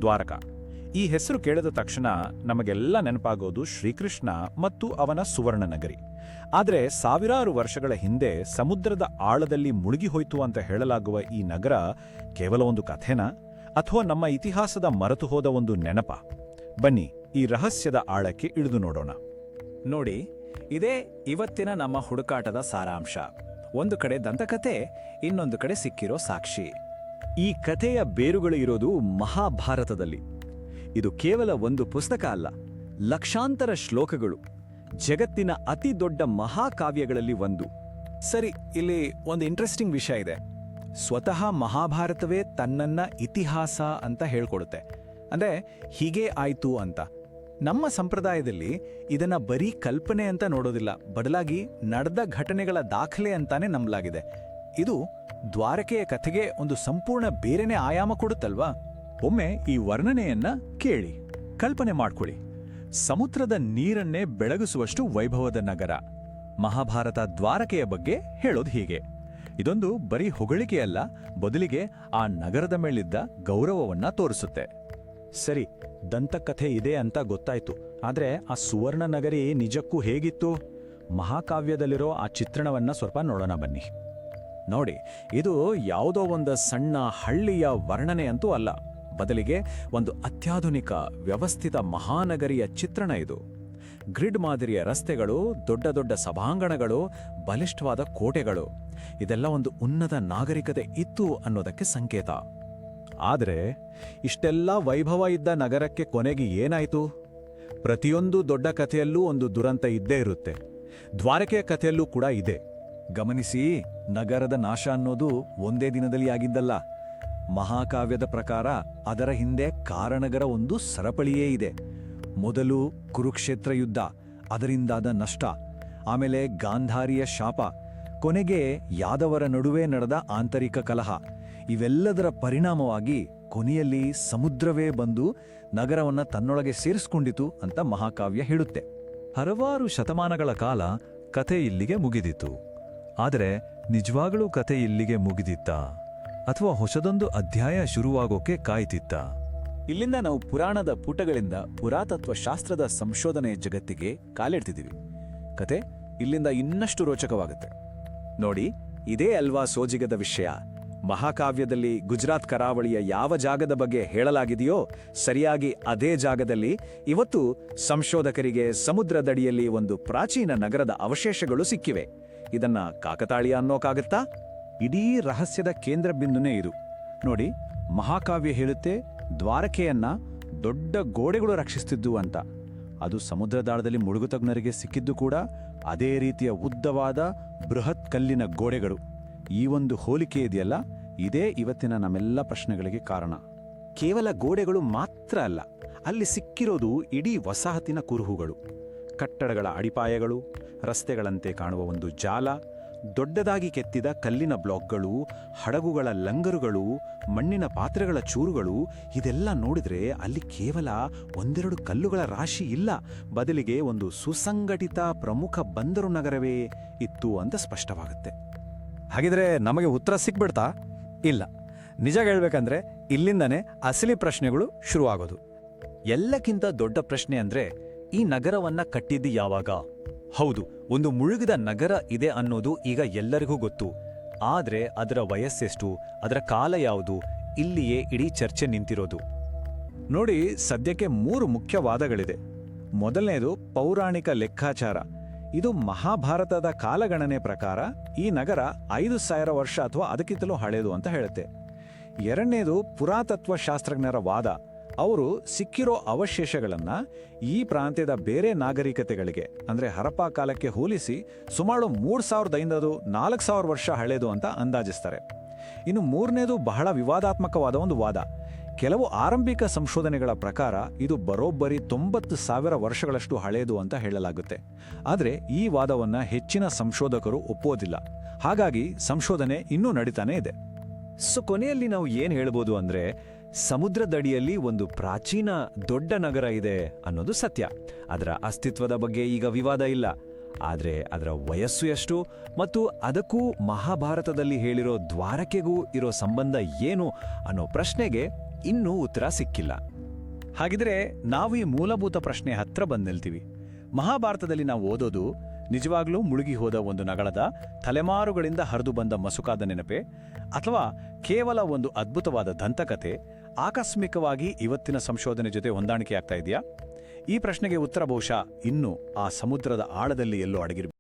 ದ್ವಾರಕಾ. ಈ ಹೆಸರು ಕೇಳಿದ ತಕ್ಷಣ ನಮಗೆಲ್ಲ ನೆನಪಾಗೋದು ಶ್ರೀಕೃಷ್ಣ ಮತ್ತು ಅವನ ಸುವರ್ಣ ನಗರಿ. ಆದರೆ ಸಾವಿರಾರು ವರ್ಷಗಳ ಹಿಂದೆ ಸಮುದ್ರದ ಆಳದಲ್ಲಿ ಮುಳುಗಿಹೋಯ್ತು ಅಂತ ಹೇಳಲಾಗುವ ಈ ನಗರ ಕೇವಲ ಒಂದು ಕಥೆನಾ, ಅಥವಾ ನಮ್ಮ ಇತಿಹಾಸದ ಮರೆತು ಹೋದ ಒಂದು ನೆನಪ? ಬನ್ನಿ ಈ ರಹಸ್ಯದ ಆಳಕ್ಕೆ ಇಳಿದು ನೋಡೋಣ. ನೋಡಿ, ಇದೇ ಇವತ್ತಿನ ನಮ್ಮ ಹುಡುಕಾಟದ ಸಾರಾಂಶ. ಒಂದು ಕಡೆ ದಂತಕಥೆ, ಇನ್ನೊಂದು ಕಡೆ ಸಿಕ್ಕಿರೋ ಸಾಕ್ಷಿ. ಈ ಕಥೆಯ ಬೇರುಗಳು ಇರೋದು ಮಹಾಭಾರತದಲ್ಲಿ. ಇದು ಕೇವಲ ಒಂದು ಪುಸ್ತಕ ಅಲ್ಲ, ಲಕ್ಷಾಂತರ ಶ್ಲೋಕಗಳು, ಜಗತ್ತಿನ ಅತಿ ದೊಡ್ಡ ಮಹಾಕಾವ್ಯಗಳಲ್ಲಿ ಒಂದು. ಸರಿ, ಇಲ್ಲಿ ಒಂದು ಇಂಟ್ರೆಸ್ಟಿಂಗ್ ವಿಷಯ ಇದೆ. ಸ್ವತಃ ಮಹಾಭಾರತವೇ ತನ್ನನ್ನ ಇತಿಹಾಸ ಅಂತ ಹೇಳ್ಕೊಡುತ್ತೆ. ಅಂದ್ರೆ ಹೀಗೆ ಆಯ್ತು ಅಂತ. ನಮ್ಮ ಸಂಪ್ರದಾಯದಲ್ಲಿ ಇದನ್ನ ಬರೀ ಕಲ್ಪನೆ ಅಂತ ನೋಡೋದಿಲ್ಲ, ಬದಲಾಗಿ ನಡೆದ ಘಟನೆಗಳ ದಾಖಲೆ ಅಂತಾನೆ ನಂಬಲಾಗಿದೆ. ಇದು ದ್ವಾರಕೆಯ ಕಥೆಗೆ ಒಂದು ಸಂಪೂರ್ಣ ಬೇರೆನೇ ಆಯಾಮ ಕೊಡುತ್ತಲ್ವಾ? ಒಮ್ಮೆ ಈ ವರ್ಣನೆಯನ್ನ ಕೇಳಿ, ಕಲ್ಪನೆ ಮಾಡ್ಕೊಳ್ಳಿ. ಸಮುದ್ರದ ನೀರನ್ನೇ ಬೆಳಗಿಸುವಷ್ಟು ವೈಭವದ ನಗರ. ಮಹಾಭಾರತ ದ್ವಾರಕೆಯ ಬಗ್ಗೆ ಹೇಳೋದು ಹೀಗೆ. ಇದೊಂದು ಬರೀ ಹೊಗಳಿಕೆಯಲ್ಲ, ಬದಲಿಗೆ ಆ ನಗರದ ಮೇಲಿದ್ದ ಗೌರವವನ್ನ ತೋರಿಸುತ್ತೆ. ಸರಿ, ದಂತಕಥೆ ಇದೆ ಅಂತ ಗೊತ್ತಾಯ್ತು. ಆದ್ರೆ ಆ ಸುವರ್ಣ ನಗರಿ ನಿಜಕ್ಕೂ ಹೇಗಿತ್ತು? ಮಹಾಕಾವ್ಯದಲ್ಲಿರೋ ಆ ಚಿತ್ರಣವನ್ನ ಸ್ವಲ್ಪ ನೋಡೋಣ ಬನ್ನಿ. ನೋಡಿ, ಇದು ಯಾವುದೋ ಒಂದು ಸಣ್ಣ ಹಳ್ಳಿಯ ವರ್ಣನೆ ಅಂತೂ ಅಲ್ಲ, ಬದಲಿಗೆ ಒಂದು ಅತ್ಯಾಧುನಿಕ ವ್ಯವಸ್ಥಿತ ಮಹಾನಗರಿಯ ಚಿತ್ರಣ ಇದು. ಗ್ರಿಡ್ ಮಾದರಿಯ ರಸ್ತೆಗಳು, ದೊಡ್ಡ ದೊಡ್ಡ ಸಭಾಂಗಣಗಳು, ಬಲಿಷ್ಠವಾದ ಕೋಟೆಗಳು, ಇದೆಲ್ಲ ಒಂದು ಉನ್ನತ ನಾಗರಿಕತೆ ಇತ್ತು ಅನ್ನೋದಕ್ಕೆ ಸಂಕೇತ. ಆದರೆ ಇಷ್ಟೆಲ್ಲ ವೈಭವ ಇದ್ದ ನಗರಕ್ಕೆ ಕೊನೆಗೆ ಏನಾಯ್ತು? ಪ್ರತಿಯೊಂದು ದೊಡ್ಡ ಕಥೆಯಲ್ಲೂ ಒಂದು ದುರಂತ ಇದ್ದೇ ಇರುತ್ತೆ. ದ್ವಾರಕೆಯ ಕಥೆಯಲ್ಲೂ ಕೂಡ ಇದೆ. ಗಮನಿಸಿ, ನಗರದ ನಾಶ ಅನ್ನೋದು ಒಂದೇ ದಿನದಲ್ಲಿ ಆಗಿದ್ದಲ್ಲ. ಮಹಾಕಾವ್ಯದ ಪ್ರಕಾರ ಅದರ ಹಿಂದೆ ಕಾರಣಗರ ಒಂದು ಸರಪಳಿಯೇ ಇದೆ. ಮೊದಲು ಕುರುಕ್ಷೇತ್ರ ಯುದ್ಧ, ಅದರಿಂದಾದ ನಷ್ಟ, ಆಮೇಲೆ ಗಾಂಧಾರಿಯ ಶಾಪ, ಕೊನೆಗೆ ಯಾದವರ ನಡುವೆ ನಡೆದ ಆಂತರಿಕ ಕಲಹ. ಇವೆಲ್ಲದರ ಪರಿಣಾಮವಾಗಿ ಕೊನೆಯಲ್ಲಿ ಸಮುದ್ರವೇ ಬಂದು ನಗರವನ್ನ ತನ್ನೊಳಗೆ ಸೇರಿಸ್ಕೊಂಡಿತು ಅಂತ ಮಹಾಕಾವ್ಯ ಹೇಳುತ್ತೆ. ಹಲವಾರು ಶತಮಾನಗಳ ಕಾಲ ಕಥೆ ಇಲ್ಲಿಗೆ ಮುಗಿದಿತ್ತು. ಆದರೆ ನಿಜವಾಗಲೂ ಕಥೆ ಇಲ್ಲಿಗೆ ಮುಗಿದಿತ್ತಾ, ಅಥವಾ ಹೊಸದೊಂದು ಅಧ್ಯಾಯ ಶುರುವಾಗೋಕೆ ಕಾಯ್ತಿತ್ತ? ಇಲ್ಲಿಂದ ನಾವು ಪುರಾಣದ ಪುಟಗಳಿಂದ ಪುರಾತತ್ವ ಶಾಸ್ತ್ರದ ಸಂಶೋಧನೆಯ ಜಗತ್ತಿಗೆ ಕಾಲಿಡ್ತಿದ್ದೀವಿ. ಕತೆ ಇಲ್ಲಿಂದ ಇನ್ನಷ್ಟು ರೋಚಕವಾಗುತ್ತೆ. ನೋಡಿ, ಇದೇ ಅಲ್ವಾ ಸೋಜಿಗದ ವಿಷಯ. ಮಹಾಕಾವ್ಯದಲ್ಲಿ ಗುಜರಾತ್ ಕರಾವಳಿಯ ಯಾವ ಜಾಗದ ಬಗ್ಗೆ ಹೇಳಲಾಗಿದೆಯೋ ಸರಿಯಾಗಿ ಅದೇ ಜಾಗದಲ್ಲಿ ಇವತ್ತು ಸಂಶೋಧಕರಿಗೆ ಸಮುದ್ರದಡಿಯಲ್ಲಿ ಒಂದು ಪ್ರಾಚೀನ ನಗರದ ಅವಶೇಷಗಳು ಸಿಕ್ಕಿವೆ. ಇದನ್ನ ಕಾಕತಾಳೀಯ ಅನ್ನೋಕ್ಕಾಗತ್ತಾ? ಇಡೀ ರಹಸ್ಯದ ಕೇಂದ್ರ ಬಿಂದುನೇ ಇದು. ನೋಡಿ, ಮಹಾಕಾವ್ಯ ಹೇಳುತ್ತೆ ದ್ವಾರಕೆಯನ್ನ ದೊಡ್ಡ ಗೋಡೆಗಳು ರಕ್ಷಿಸ್ತಿದ್ದು ಅಂತ. ಅದು ಸಮುದ್ರದಾಳದಲ್ಲಿ ಮುಳುಗುತಜ್ಞರಿಗೆ ಸಿಕ್ಕಿದ್ದು ಕೂಡ ಅದೇ ರೀತಿಯ ಉದ್ದವಾದ ಬೃಹತ್ ಕಲ್ಲಿನ ಗೋಡೆಗಳು. ಈ ಒಂದು ಹೋಲಿಕೆ ಇದೆಯಲ್ಲ, ಇದೇ ಇವತ್ತಿನ ನಮ್ಮೆಲ್ಲ ಪ್ರಶ್ನೆಗಳಿಗೆ ಕಾರಣ. ಕೇವಲ ಗೋಡೆಗಳು ಮಾತ್ರ ಅಲ್ಲ, ಅಲ್ಲಿ ಸಿಕ್ಕಿರೋದು ಇಡೀ ವಸಾಹತಿನ ಕುರುಹುಗಳು, ಕಟ್ಟಡಗಳ ಅಡಿಪಾಯಗಳು, ರಸ್ತೆಗಳಂತೆ ಕಾಣುವ ಒಂದು ಜಾಲ, ದೊಡ್ಡದಾಗಿ ಕೆತ್ತಿದ ಕಲ್ಲಿನ ಬ್ಲಾಕ್ಗಳು, ಹಡಗುಗಳ ಲಂಗರುಗಳು, ಮಣ್ಣಿನ ಪಾತ್ರೆಗಳ ಚೂರುಗಳು. ಇದೆಲ್ಲ ನೋಡಿದ್ರೆ ಅಲ್ಲಿ ಕೇವಲ ಒಂದೆರಡು ಕಲ್ಲುಗಳ ರಾಶಿ ಇಲ್ಲ, ಬದಲಿಗೆ ಒಂದು ಸುಸಂಘಟಿತ ಪ್ರಮುಖ ಬಂದರು ನಗರವೇ ಇತ್ತು ಅಂತ ಸ್ಪಷ್ಟವಾಗುತ್ತೆ. ಹಾಗಿದ್ರೆ ನಮಗೆ ಉತ್ತರ ಸಿಕ್ಬಿಡ್ತಾ? ಇಲ್ಲ. ನಿಜ ಹೇಳ್ಬೇಕಂದ್ರೆ ಇಲ್ಲಿಂದನೇ ಅಸಲಿ ಪ್ರಶ್ನೆಗಳು ಶುರುವಾಗೋದು. ಎಲ್ಲಕ್ಕಿಂತ ದೊಡ್ಡ ಪ್ರಶ್ನೆ ಅಂದ್ರೆ, ಈ ನಗರವನ್ನ ಕಟ್ಟಿದ್ದು ಯಾವಾಗ? ಹೌದು, ಒಂದು ಮುಳುಗಿದ ನಗರ ಇದೆ ಅನ್ನೋದು ಈಗ ಎಲ್ಲರಿಗೂ ಗೊತ್ತು. ಆದ್ರೆ ಅದರ ವಯಸ್ಸೆಷ್ಟು, ಅದರ ಕಾಲ ಯಾವುದು, ಇಲ್ಲಿಯೇ ಇಡೀ ಚರ್ಚೆ ನಿಂತಿರೋದು. ನೋಡಿ, ಸದ್ಯಕ್ಕೆ 3 ಮುಖ್ಯವಾದಗಳಿದೆ. ಮೊದಲನೇದು ಪೌರಾಣಿಕ ಲೆಕ್ಕಾಚಾರ. ಇದು ಮಹಾಭಾರತದ ಕಾಲಗಣನೆ ಪ್ರಕಾರ ಈ ನಗರ 5000 ವರ್ಷ ಅಥವಾ ಅದಕ್ಕಿಂತಲೂ ಹಳೆಯದು ಅಂತ ಹೇಳುತ್ತೆ. ಎರಡನೇದು ಪುರಾತತ್ವ ಶಾಸ್ತ್ರಜ್ಞರ ವಾದ. ಅವರು ಸಿಕ್ಕಿರೋ ಅವಶೇಷಗಳನ್ನ ಈ ಪ್ರಾಂತ್ಯದ ಬೇರೆ ನಾಗರಿಕತೆಗಳಿಗೆ ಅಂದ್ರೆ ಹರಪ್ಪಾ ಕಾಲಕ್ಕೆ ಹೋಲಿಸಿ ಸುಮಾರು 3500 4000 ವರ್ಷ ಹಳೆಯದು ಅಂತ ಅಂದಾಜಿಸ್ತಾರೆ. ಇನ್ನು ಮೂರನೇದು ಬಹಳ ವಿವಾದಾತ್ಮಕವಾದ ಒಂದು ವಾದ. ಕೆಲವು ಆರಂಭಿಕ ಸಂಶೋಧನೆಗಳ ಪ್ರಕಾರ ಇದು ಬರೋಬ್ಬರಿ 90,000 ವರ್ಷಗಳಷ್ಟು ಹಳೆಯದು ಅಂತ ಹೇಳಲಾಗುತ್ತೆ. ಆದರೆ ಈ ವಾದವನ್ನ ಹೆಚ್ಚಿನ ಸಂಶೋಧಕರು ಒಪ್ಪೋದಿಲ್ಲ. ಹಾಗಾಗಿ ಸಂಶೋಧನೆ ಇನ್ನೂ ನಡೀತಾನೆ ಇದೆ. ಕೊನೆಯಲ್ಲಿ ನಾವು ಏನ್ ಹೇಳ್ಬೋದು ಅಂದ್ರೆ, ಸಮುದ್ರದಡಿಯಲ್ಲಿ ಒಂದು ಪ್ರಾಚೀನ ದೊಡ್ಡ ನಗರ ಇದೆ ಅನ್ನೋದು ಸತ್ಯ. ಅದರ ಅಸ್ತಿತ್ವದ ಬಗ್ಗೆ ಈಗ ವಿವಾದ ಇಲ್ಲ. ಆದ್ರೆ ಅದರ ವಯಸ್ಸು ಎಷ್ಟು ಮತ್ತು ಅದಕ್ಕೂ ಮಹಾಭಾರತದಲ್ಲಿ ಹೇಳಿರೋ ದ್ವಾರಕೆಗೂ ಇರೋ ಸಂಬಂಧ ಏನು ಅನ್ನೋ ಪ್ರಶ್ನೆಗೆ ಇನ್ನೂ ಉತ್ತರ ಸಿಕ್ಕಿಲ್ಲ. ಹಾಗಿದ್ರೆ ನಾವು ಈ ಮೂಲಭೂತ ಪ್ರಶ್ನೆ ಹತ್ರ ಬಂದು ನಿಲ್ತೀವಿ. ಮಹಾಭಾರತದಲ್ಲಿ ನಾವು ಓದೋದು ನಿಜವಾಗ್ಲೂ ಮುಳುಗಿ ಹೋದ ಒಂದು ನಗಳದ ತಲೆಮಾರುಗಳಿಂದ ಹರಿದು ಬಂದ ಮಸುಕಾದ ನೆನಪೆ, ಅಥವಾ ಕೇವಲ ಒಂದು ಅದ್ಭುತವಾದ ದಂತಕತೆ ಆಕಸ್ಮಿಕವಾಗಿ ಇವತ್ತಿನ ಸಂಶೋಧನೆ ಜೊತೆ ಹೊಂದಾಣಿಕೆ ಆಗ್ತಾ ಇದೆಯಾ? ಈ ಪ್ರಶ್ನೆಗೆ ಉತ್ತರ ಬಹುಶಃ ಇನ್ನೂ ಆ ಸಮುದ್ರದ ಆಳದಲ್ಲಿ ಎಲ್ಲೋ ಅಡಗಿರಬೇಕು.